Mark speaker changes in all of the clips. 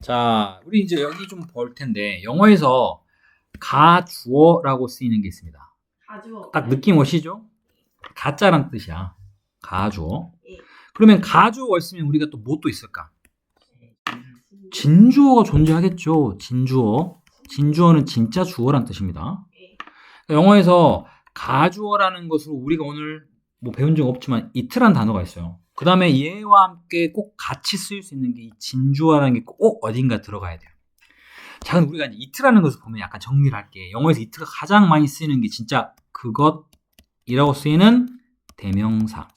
Speaker 1: 자, 우리 이제 여기 좀 볼 텐데, 영어에서 가주어라고 쓰이는 게 있습니다.
Speaker 2: 가주어.
Speaker 1: 딱 느낌 오시죠? 가짜란 뜻이야. 가주어.
Speaker 2: 예.
Speaker 1: 그러면 가주어가 있으면 우리가 또 뭐 또 있을까? 진주어가 존재하겠죠. 진주어. 진주어는 진짜 주어란 뜻입니다. 영어에서 가주어라는 것으로 우리가 오늘 뭐 배운 적 없지만 이트란 단어가 있어요. 그 다음에 얘와 함께 꼭 같이 쓰일 수 있는 게 이 진주어라는 게 꼭 어딘가 들어가야 돼요. 자, 그럼 우리가 이제 이트라는 것을 보면 약간 정리를 할게. 영어에서 이트가 가장 많이 쓰이는 게 진짜 그것이라고 쓰이는 대명사.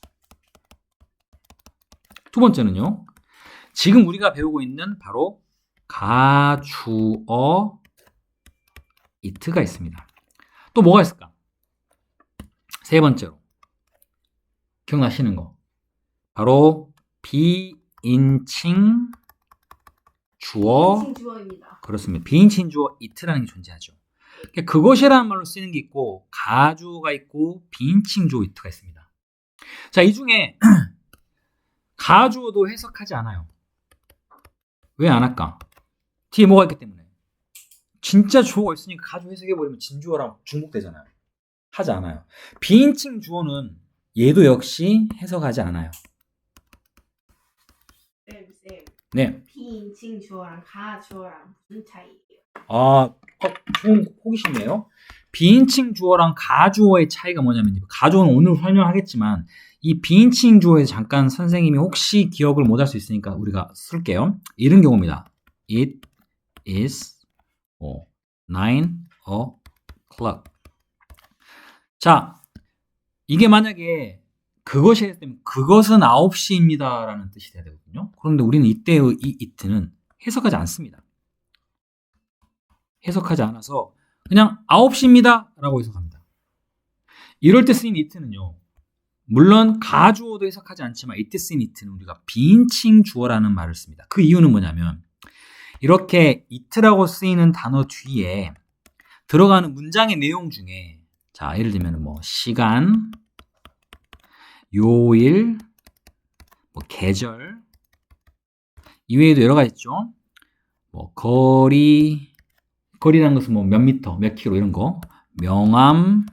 Speaker 1: 두 번째는요. 지금 우리가 배우고 있는 바로 가주어 이트가 있습니다. 또 뭐가 있을까? 세 번째로 기억나시는 거 바로 비인칭 주어.
Speaker 2: 비인칭 주어입니다.
Speaker 1: 그렇습니다. 비인칭 주어 이트라는 게 존재하죠. 그것이라는 말로 쓰이는 게 있고 가주어가 있고 비인칭 주어 이트가 있습니다. 자, 이 중에 가주어도 해석하지 않아요. 왜 안 할까? 뒤에 뭐가 있기 때문에. 진짜 주어가 있으니까 가주어 해석해버리면 진주어랑 중복되잖아요. 하지 않아요. 비인칭 주어는 얘도 역시 해석하지 않아요.
Speaker 2: 쌤.
Speaker 1: 네.
Speaker 2: 비인칭 주어랑 가주어랑 무슨 차이예요?
Speaker 1: 좋은 호기심이에요. 비인칭 주어랑 가주어의 차이가 뭐냐면, 가주어는 오늘 설명하겠지만 이 비인칭 주어에 잠깐 선생님이 혹시 기억을 못할 수 있으니까 우리가 쓸게요. 이런 경우입니다. It is 9 o'clock. 자, 이게 만약에 그것이 했다면 그것은 9시입니다 라는 뜻이 돼야 되거든요. 그런데 우리는 이때의 이 it는 해석하지 않습니다. 해석하지 않아서 그냥 9시입니다 라고 해석합니다. 이럴 때 쓰인 it는요. 물론 가주어도 해석하지 않지만 이때 쓰인 it는 우리가 비인칭 주어라는 말을 씁니다. 그 이유는 뭐냐면 이렇게 it라고 쓰이는 단어 뒤에 들어가는 문장의 내용 중에 자, 예를 들면 뭐 시간, 요일, 뭐 계절 이외에도 여러 가지 있죠. 뭐 거리라는 것은 뭐 몇 미터, 몇 킬로 이런 거, 명암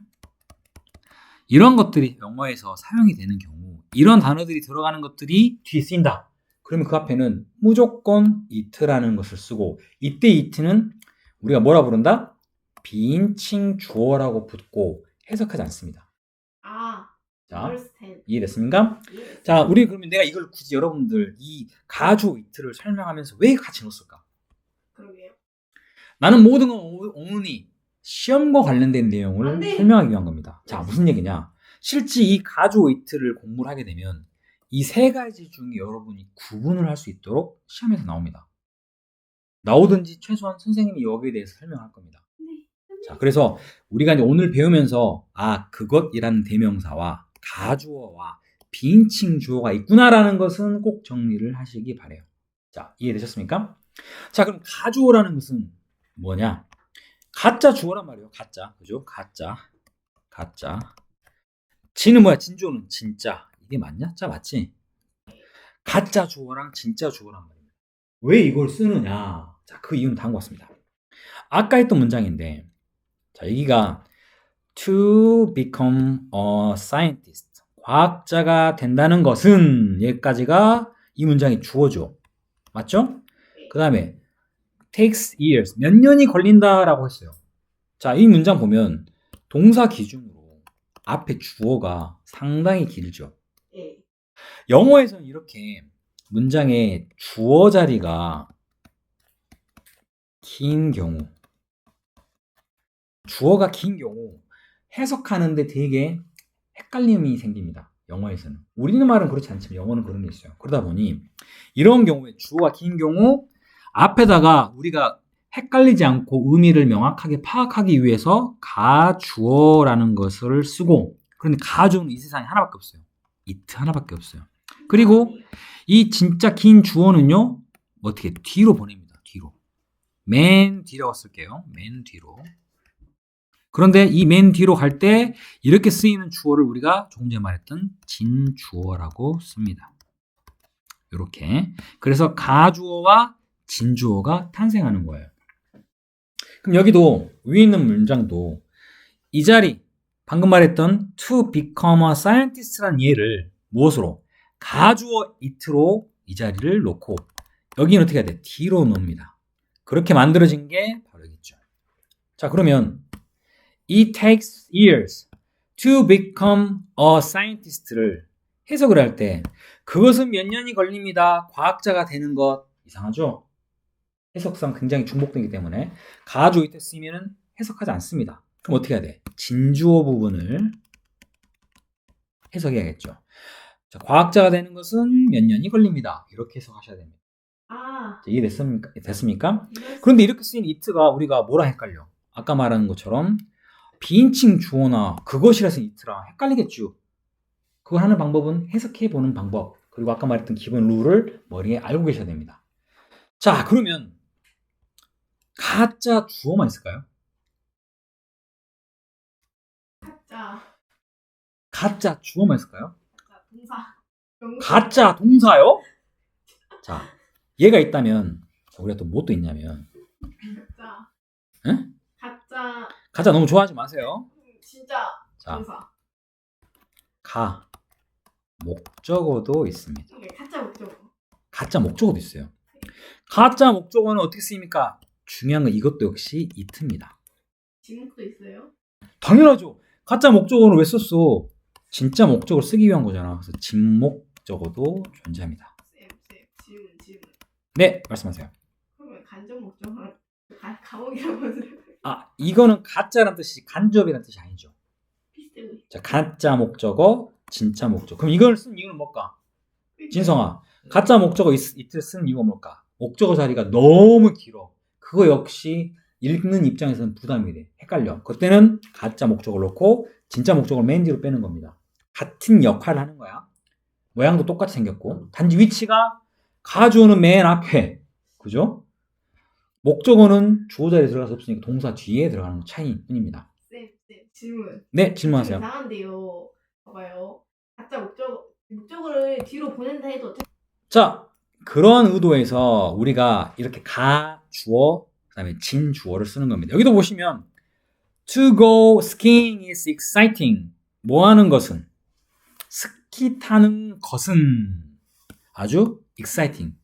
Speaker 1: 이런 것들이 영어에서 사용이 되는 경우 이런 단어들이 들어가는 것들이 뒤에 쓰인다. 그러면 그 앞에는 무조건 it라는 것을 쓰고 이때 it는 우리가 뭐라 부른다? 비인칭 주어라고 붙고 해석하지 않습니다. 자, 이해됐습니까?
Speaker 2: 예.
Speaker 1: 자, 우리 그러면 내가 이걸 굳이 여러분들 이 가주어 it를 설명하면서 왜 같이 넣었을까?
Speaker 2: 그러게요.
Speaker 1: 나는 모든 건 only 시험과 관련된 내용을 설명하기 위한 겁니다. 자, 무슨 얘기냐? 실제 이 가주어 it를 공부를 하게 되면 이 세 가지 중에 여러분이 구분을 할 수 있도록 시험에서 나옵니다. 나오든지 최소한 선생님이 여기에 대해서 설명할 겁니다. 자, 그래서 우리가 이제 오늘 배우면서 그것이라는 대명사와 가주어와 비인칭 주어가 있구나라는 것은 꼭 정리를 하시기 바래요. 자, 이해되셨습니까? 자, 그럼 가주어라는 것은 뭐냐? 가짜 주어란 말이에요. 가짜. 그죠? 가짜. 진은 뭐야? 진주어는 진짜. 이게 맞냐? 자, 맞지? 가짜 주어랑 진짜 주어란 말입니다. 왜 이걸 쓰느냐? 자, 그 이유는 다음과 같습니다. 아까 했던 문장인데, 자, 여기가 to become a scientist. 과학자가 된다는 것은 여기까지가 이 문장의 주어죠. 맞죠? 그 다음에 takes years. 몇 년이 걸린다라고 했어요. 자, 이 문장 보면 동사 기준으로 앞에 주어가 상당히 길죠.
Speaker 2: 예.
Speaker 1: 영어에서는 이렇게 문장의 주어 자리가 긴 경우, 주어가 긴 경우 해석하는데 되게 헷갈림이 생깁니다. 영어에서는. 우리는 말은 그렇지 않지만 영어는 그런 게 있어요. 그러다 보니 이런 경우에 주어가 긴 경우 앞에다가 우리가 헷갈리지 않고 의미를 명확하게 파악하기 위해서 가주어라는 것을 쓰고, 그런데 가주어는 이 세상에 하나밖에 없어요. it 하나밖에 없어요. 그리고 이 진짜 긴 주어는요, 어떻게 뒤로 보냅니다. 뒤로. 맨 뒤라고 쓸게요. 맨 뒤로. 그런데 이 맨 뒤로 갈 때 이렇게 쓰이는 주어를 우리가 조금 전에 말했던 진주어라고 씁니다. 이렇게. 그래서 가주어와 진주어가 탄생하는 거예요. 그럼 여기도 위에 있는 문장도 이 자리 방금 말했던 to become a scientist라는 예를 무엇으로? 가주어 it로 이 자리를 놓고 여기는 어떻게 해야 돼? D로 놓습니다. 그렇게 만들어진 게 바로 여기죠. 자, 그러면 It takes years to become a scientist를 해석을 할 때 그것은 몇 년이 걸립니다. 과학자가 되는 것. 이상하죠? 해석상 굉장히 중복되기 때문에 가주어 it에 쓰이면 해석하지 않습니다. 그럼 어떻게 해야 돼? 진주어 부분을 해석해야겠죠. 자, 과학자가 되는 것은 몇 년이 걸립니다. 이렇게 해석하셔야 됩니다.
Speaker 2: 아,
Speaker 1: 자, 이해됐습니까? 됐습니까?
Speaker 2: 이럴
Speaker 1: 그런데 이렇게 쓰인 it가 우리가 뭐랑 헷갈려? 아까 말하는 것처럼 비인칭 주어나 그것이라 쓴 it랑 헷갈리겠죠. 그걸 하는 방법은 해석해보는 방법, 그리고 아까 말했던 기본 룰을 머리에 알고 계셔야 됩니다. 자, 그러면 가짜 주어만 있을까요?
Speaker 2: 가짜,
Speaker 1: 가짜 주어만 있을까요?
Speaker 2: 동사. 명사.
Speaker 1: 가짜 동사요? 자, 얘가 있다면 우리가 또 뭐 또 있냐면
Speaker 2: 가짜.
Speaker 1: 응?
Speaker 2: 가짜.
Speaker 1: 가짜 너무 좋아하지 마세요.
Speaker 2: 진짜
Speaker 1: 자,
Speaker 2: 동사.
Speaker 1: 가 목적어도 있습니다.
Speaker 2: 이게 가짜 목적어.
Speaker 1: 가짜 목적어도 있어요. 가짜 목적어는 어떻게 쓰입니까? 중요한 건 이것도 역시 it입니다.
Speaker 2: 지문도 있어요?
Speaker 1: 당연하죠. 가짜 목적어는 왜 썼어? 진짜 목적어를 쓰기 위한 거잖아. 그래서 진목적어도 존재합니다.
Speaker 2: 지문.
Speaker 1: 네, 말씀하세요.
Speaker 2: 그러면 간접 목적어는 감옥이라고 하세요.
Speaker 1: 아, 이거는 가짜란 뜻이 간접이란 뜻이 아니죠.
Speaker 2: 비슷해.
Speaker 1: 자, 가짜 목적어, 진짜 목적어. 그럼 이걸 쓴 이유는 뭘까? 진성아, 가짜 목적어 it를 쓴 이유가 뭘까? 목적어 자리가 너무 길어. 그거 역시 읽는 입장에서는 부담이 돼. 헷갈려. 그때는 가짜 목적어를 넣고 진짜 목적어를 맨 뒤로 빼는 겁니다. 같은 역할을 하는 거야. 모양도 똑같이 생겼고 단지 위치가 가주어는 맨 앞에, 그죠? 목적어는 주어 자리에 들어가서 없으니까 동사 뒤에 들어가는 차이일 뿐입니다.
Speaker 2: 쌤, 질문.
Speaker 1: 네, 질문하세요.
Speaker 2: 이상한데요. 봐봐요. 가짜 목적어를 뒤로 보낸다 해도 어떻게?
Speaker 1: 자, 그런 의도에서 우리가 이렇게 가주어, 그 다음에 진주어를 쓰는 겁니다. 여기도 보시면 To go skiing is exciting. 뭐 하는 것은? 스키 타는 것은 아주 exciting.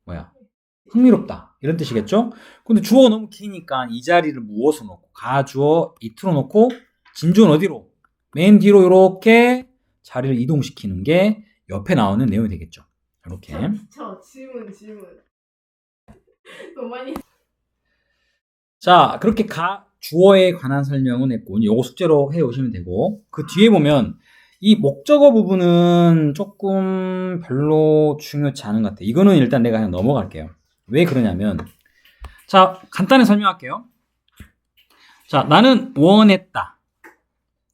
Speaker 1: 뭐야? 흥미롭다. 이런 뜻이겠죠? 근데 주어가 너무 기니까 이 자리를 무엇으로 놓고 가주어 it로 놓고 진주어는 어디로? 맨 뒤로 이렇게 자리를 이동시키는 게 옆에 나오는 내용이 되겠죠. 이렇게.
Speaker 2: 질문. 너무 많이.
Speaker 1: 자, 그렇게 주어에 관한 설명은 했고 요거 숙제로 해오시면 되고 그 뒤에 보면 이 목적어 부분은 조금 별로 중요치 않은 것 같아요. 이거는 일단 내가 그냥 넘어갈게요. 왜 그러냐면 자, 간단히 설명할게요. 자, 나는 원했다.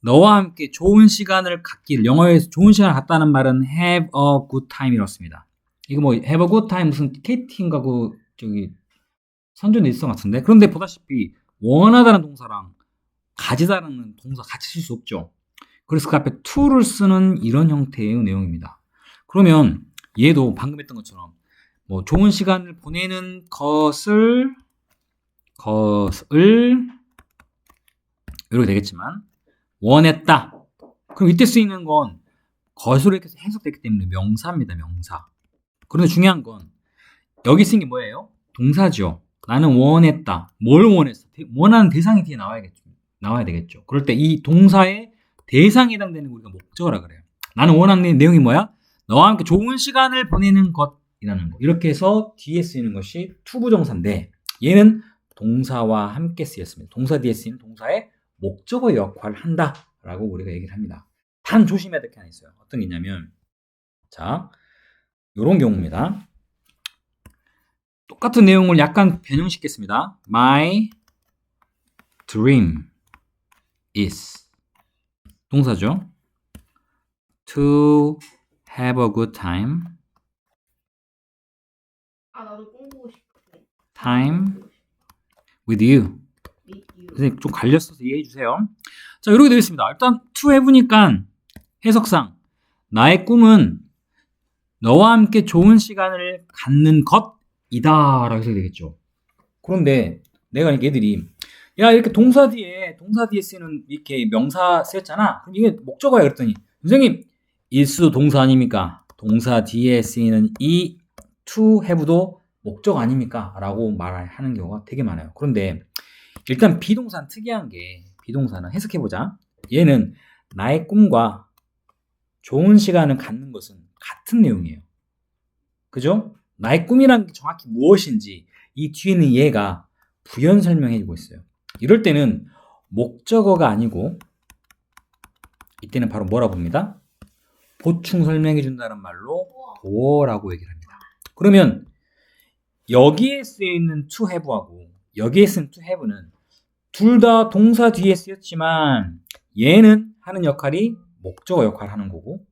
Speaker 1: 너와 함께 좋은 시간을 갖기를. 영어에서 좋은 시간을 갖다는 말은 have a good time이라고 씁니다. 이거 뭐 have a good time 무슨 KT인가 그 저기 선전돼 있었던 것 같은데. 그런데 보다시피 원하다는 동사랑 가지다라는 동사 같이 쓸 수 없죠. 그래서 그 앞에 to를 쓰는 이런 형태의 내용입니다. 그러면 얘도 방금 했던 것처럼 뭐 좋은 시간을 보내는 것을 이렇게 되겠지만 원했다. 그럼 이때 쓰이는 건 것으로 이렇게 해석됐기 때문에 명사입니다. 명사. 그런데 중요한 건 여기 쓰인 게 뭐예요? 동사죠. 나는 원했다. 뭘 원했어? 원하는 대상이 뒤에 나와야 되겠죠. 그럴 때 이 동사의 대상에 해당되는 우리가 목적어라 그래요. 나는 원하는 내용이 뭐야? 너와 함께 좋은 시간을 보내는 것이라는 거. 이렇게 해서 뒤에 쓰이는 것이 투부정사인데 얘는 동사와 함께 쓰였습니다. 동사 뒤에 쓰이는 동사의 목적어 역할을 한다라고 우리가 얘기를 합니다. 단 조심해야 될 게 하나 있어요. 어떤 게 있냐면 자, 이런 경우입니다. 똑같은 내용을 약간 변형시켰습니다. My dream is 동사죠. To have a good time.
Speaker 2: 나도 공부고 싶어.
Speaker 1: Time with you.
Speaker 2: With you.
Speaker 1: 선생님 좀 갈렸어서 이해해 주세요. 자, 이렇게 되어 있습니다. 일단 to have니까 해석상 나의 꿈은 너와 함께 좋은 시간을 갖는 것 이다라고 해석이 되겠죠. 그런데 내가 얘들이 야 이렇게 동사 뒤에 쓰이는 이렇게 명사 쓰였잖아. 그럼 이게 목적어야 그랬더니 선생님 일수 동사 아닙니까? 동사 뒤에 쓰이는 이 to have도 목적 아닙니까? 라고 말하는 경우가 되게 많아요. 그런데 일단 비동사는 특이한 게 비동사는 해석해보자. 얘는 나의 꿈과 좋은 시간을 갖는 것은 같은 내용이에요. 그죠? 나의 꿈이란 게 정확히 무엇인지 이 뒤에는 얘가 부연 설명해주고 있어요. 이럴 때는 목적어가 아니고 이때는 바로 뭐라 봅니다? 보충 설명해준다는 말로 do어라고 얘기를 합니다. 그러면 여기에 쓰여있는 to have하고 여기에 쓰인 to have는 둘 다 동사 뒤에 쓰였지만 얘는 하는 역할이 목적어 역할을 하는 거고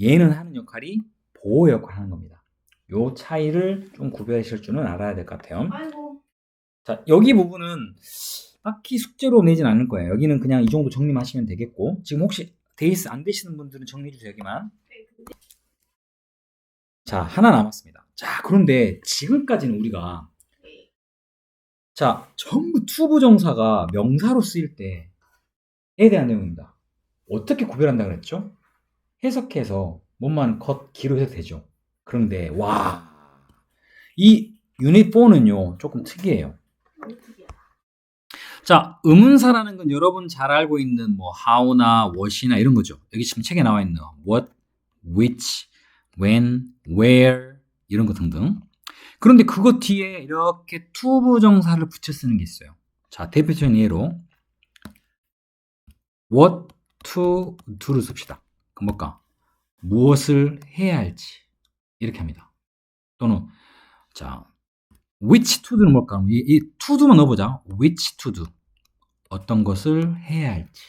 Speaker 1: 얘는 하는 역할이 보호 역할을 하는 겁니다. 요 차이를 좀 구별하실 줄은 알아야 될 것 같아요.
Speaker 2: 아이고.
Speaker 1: 자, 여기 부분은 딱히 숙제로 내진 않을 거예요. 여기는 그냥 이 정도 정리하시면 되겠고 지금 혹시 데이스 안 되시는 분들은 정리해 주세요. 여기만. 자, 하나 남았습니다. 자, 그런데 지금까지는 우리가 자, 전부 to 부정사가 명사로 쓰일 때에 대한 내용입니다. 어떻게 구별한다 그랬죠? 해석해서 뭐만 컷 기로 해도 되죠. 그런데 와, 이 유닛 4는요 조금 특이해요. 자, 의문사라는 건 여러분 잘 알고 있는 뭐 how나 what이나 이런 거죠. 여기 지금 책에 나와 있는 what, which, when, where 이런 거 등등. 그런데 그거 뒤에 이렇게 to 부정사를 붙여 쓰는 게 있어요. 자, 대표적인 예로 what to do를 씁시다. 그 뭘까? 무엇을 해야 할지 이렇게 합니다. 또는 자, which to do는 뭘까? 이 to do만 넣어보자. which to do 어떤 것을 해야 할지.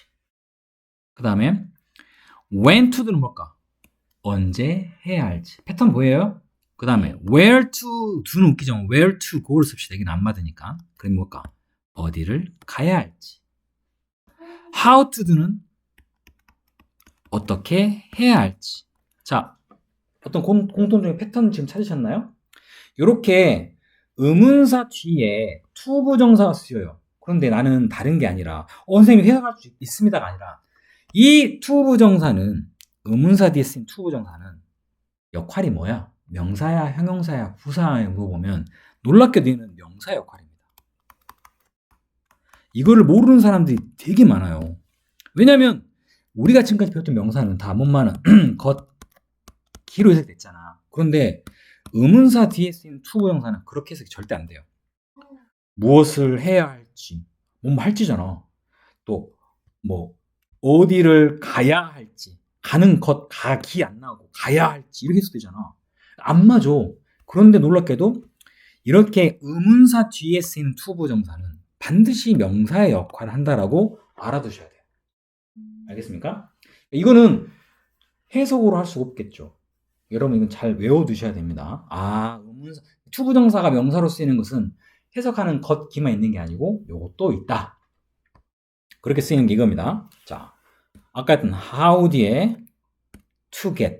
Speaker 1: 그 다음에 when to do는 뭘까? 언제 해야 할지. 패턴 보여요? 그 다음에 where to do는 웃기죠. where to go를 씁시다. 이게 안 맞으니까. 그럼 뭘까? 어디를 가야 할지. how to do는 어떻게 해야 할지. 자, 어떤 공통적인 패턴 지금 찾으셨나요? 이렇게 의문사 뒤에 to 부정사가 쓰여요. 그런데 나는 다른 게 아니라 선생님 해석할 수 있습니다가 아니라 이 to 부정사는 의문사 뒤에 쓰인 to 부정사는 역할이 뭐야? 명사야, 형용사야, 부사야 물어보면 놀랍게도 얘는 명사 역할입니다. 이거를 모르는 사람들이 되게 많아요. 왜냐면 우리가 지금까지 배웠던 명사는 다 뭔말은 것, 기로 해석됐잖아. 그런데 의문사 뒤에 쓰인 to 부정사는 그렇게 해석이 절대 안 돼요. 무엇을 해야 할지, 뭐 할지잖아. 또 뭐 어디를 가야 할지, 가는 것, 가기 안 나오고 가야 할지 이렇게 해석되잖아. 안 맞아. 그런데 놀랍게도 이렇게 의문사 뒤에 쓰이는 to 부정사는 반드시 명사의 역할을 한다라고 알아두셔야 돼요. 알겠습니까? 이거는 해석으로 할 수 없겠죠. 여러분 이건 잘 외워두셔야 됩니다. 아, 의문사, to 부정사가 명사로 쓰이는 것은 해석하는 것, 기만 있는 게 아니고 요것도 있다. 그렇게 쓰이는 게 이겁니다. 자, 아까 했던 how 뒤에 to get.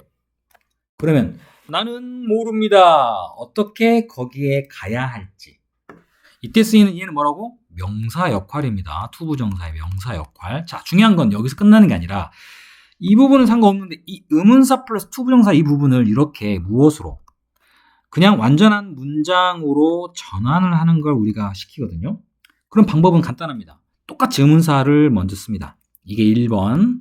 Speaker 1: 그러면 나는 모릅니다. 어떻게 거기에 가야 할지. 이때 쓰이는 얘는 뭐라고? 명사 역할입니다. to 부정사의 명사 역할. 자, 중요한 건 여기서 끝나는 게 아니라 이 부분은 상관없는데 이 의문사 플러스 to 부정사 이 부분을 이렇게 무엇으로? 그냥 완전한 문장으로 전환을 하는 걸 우리가 시키거든요. 그럼 방법은 간단합니다. 똑같이 의문사를 먼저 씁니다. 이게 1번.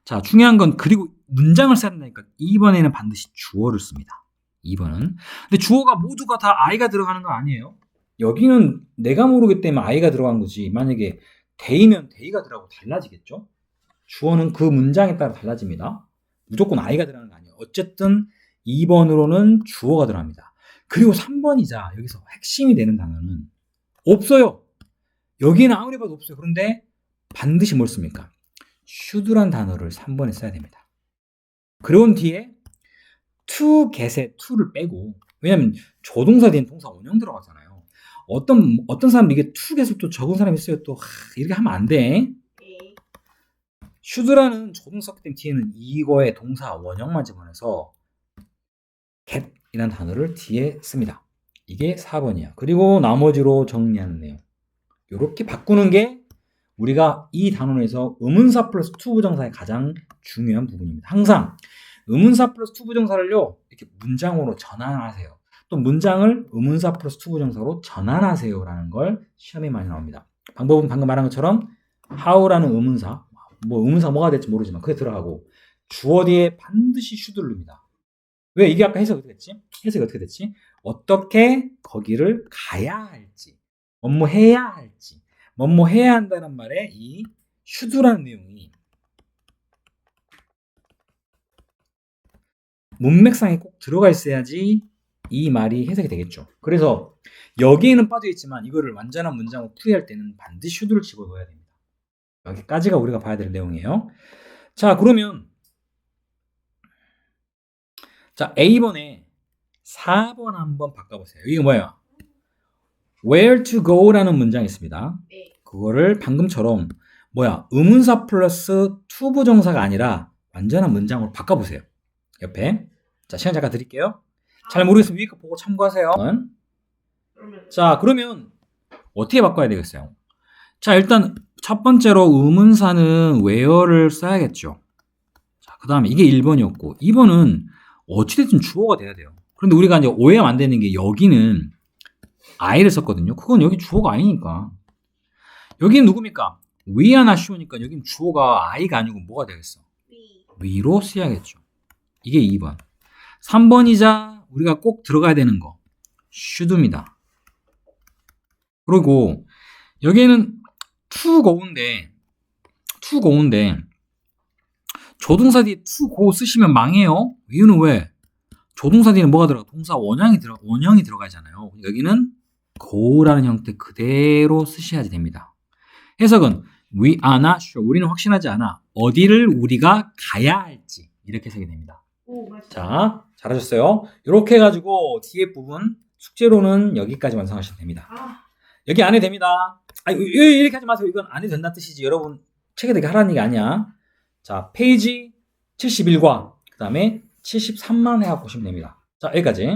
Speaker 1: 자, 중요한 건 그리고 문장을 써야 된다니까 2번에는 반드시 주어를 씁니다. 2번은. 근데 주어가 모두가 다 I가 들어가는 건 아니에요. 여기는 내가 모르기 때문에 I가 들어간 거지. 만약에 대이면 대이가 들어가고 달라지겠죠? 주어는 그 문장에 따라 달라집니다. 무조건 I가 들어가는 거 아니에요. 어쨌든 2번으로는 주어가 들어갑니다. 그리고 3번이자 여기서 핵심이 되는 단어는 없어요. 여기는 아무리 봐도 없어요. 그런데 반드시 뭘 씁니까? should란 단어를 3번에 써야 됩니다. 그런 뒤에 to get의 to를 빼고 왜냐면 조동사 뒤엔 동사 원형 들어가잖아요. 어떤 사람은 이게 to get을 또 적은 사람이 있어요. 또 이렇게 하면 안 돼. should라는 조동사 뒤에는 이거의 동사 원형만 집어넣어서 get이라는 단어를 뒤에 씁니다. 이게 4번이야. 그리고 나머지로 정리하는 내용. 이렇게 바꾸는 게 우리가 이 단원에서 의문사 플러스 투부정사의 가장 중요한 부분입니다. 항상 의문사 플러스 투부정사를요, 이렇게 문장으로 전환하세요. 또 문장을 의문사 플러스 투부정사로 전환하세요라는 걸 시험에 많이 나옵니다. 방법은 방금 말한 것처럼 how라는 의문사, 의문사 뭐가 될지 모르지만 그게 들어가고 주어 뒤에 반드시 should를 넣습니다. 왜? 이게 아까 해석이 어떻게 됐지? 어떻게 거기를 가야 할지, 뭐뭐 해야 할지, 뭐뭐 해야 한다는 말에 이 should라는 내용이 문맥상에 꼭 들어가 있어야지 이 말이 해석이 되겠죠. 그래서 여기에는 빠져 있지만 이거를 완전한 문장으로 풀이할 때는 반드시 should를 집어넣어야 됩니다. 여기까지가 우리가 봐야 될 내용이에요. 자, 그러면 자, A번에 4번 한번 바꿔보세요. 이게 뭐예요? Where to go라는 문장이 있습니다.
Speaker 2: 네.
Speaker 1: 그거를 방금처럼 의문사 플러스 투부정사가 아니라 완전한 문장으로 바꿔보세요. 옆에. 자, 시간 잠깐 드릴게요. 잘 모르겠으면 위에 거 보고 참고하세요. 자, 그러면 어떻게 바꿔야 되겠어요? 자, 일단 첫 번째로 의문사는 where를 써야겠죠. 자, 그 다음에 이게 1번이었고 2번은 어찌됐든 주어가 돼야 돼요. 그런데 우리가 이제 오해하면 안 되는 게 여기는 I를 썼거든요. 그건 여기 주어가 아니니까. 여기는 누굽니까? we 하나 쉬우니까 여기는 주어가 I가 아니고 뭐가 되겠어? we로 써야겠죠. 이게 2번. 3번이자 우리가 꼭 들어가야 되는 거 should입니다. 그리고 여기에는 to go인데 조동사 뒤에 to go 쓰시면 망해요. 이유는 왜? 조동사 뒤에는 뭐가 들어가? 동사 원형이 들어가잖아요. 여기는 go라는 형태 그대로 쓰셔야 됩니다. 해석은 we are not sure. 우리는 확신하지 않아. 어디를 우리가 가야 할지 이렇게 해석이 됩니다.
Speaker 2: 오, 맞아.
Speaker 1: 자, 잘하셨어요. 이렇게 해가지고 뒤에 부분 숙제로는 여기까지 완성하시면 됩니다. 여기 안 해도 됩니다. 이렇게 하지 마세요. 이건 안 해도 된다는 뜻이지. 여러분 책에다 이렇게 하라는 얘기 아니야. 자, 페이지 71과 그 다음에 73만 해갖고 보시면 됩니다. 자, 여기까지.